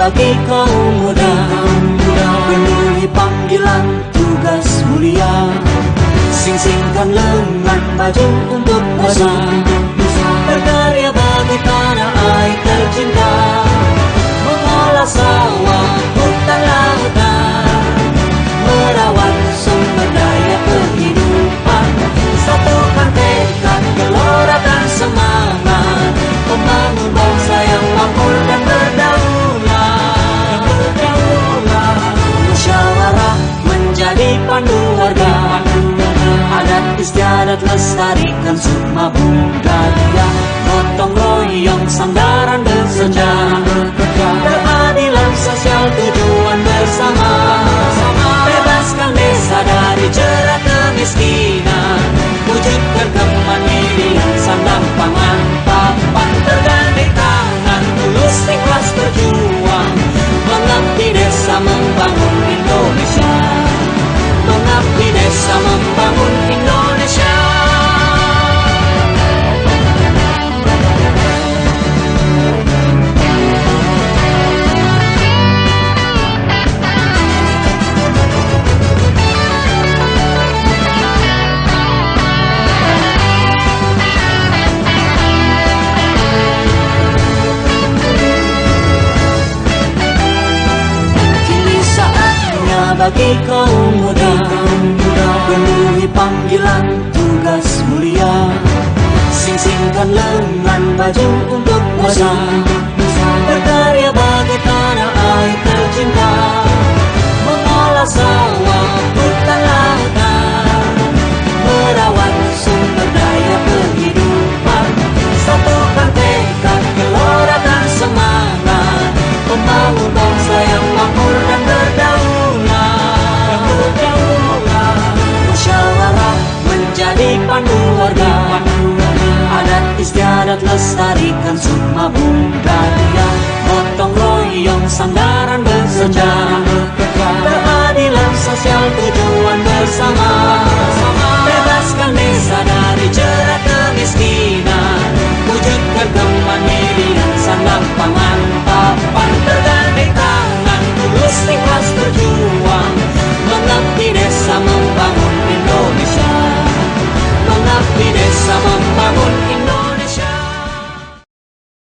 bagi kaum muda, penuhi panggilan tugas mulia. Sing-singkan lengan baju untuk nusa, berkarya bagi tanah air tercinta. Mengolah sawah, hutan, lautan, merawat sumber daya kehidupan. Satukan tekad, gelora dan semangat, membangun bangsa yang makmur dan berdaulat. Musyawarah menjadi pandu warga, adat istiadat lestarikan sukma budaya. Gotong royong sandaran bersejarah, keadilan sosial tujuan bersama. Bebaskan desa dari jerat kemiskinan, wujudkan kemandirian sandang pangan papan. Tergandeng tangan tulus ikhlas berjuang, mengabdi desa membangun Indonesia, mengabdi desa membangun Indonesia. Bagi kaum muda, penuhi panggilan tugas mulia. Sing-singkan lengan baju untuk nusa, berkarya bagi tanah air tercinta. Mengolah sawah, hutan, lautan, merawat sumber daya kehidupan. Satukan tekad, gelora dan semangat, membangun bangsa yang makmur dan berdaulat. Musyawarah menjadi pandu warga, adat istiadat lestari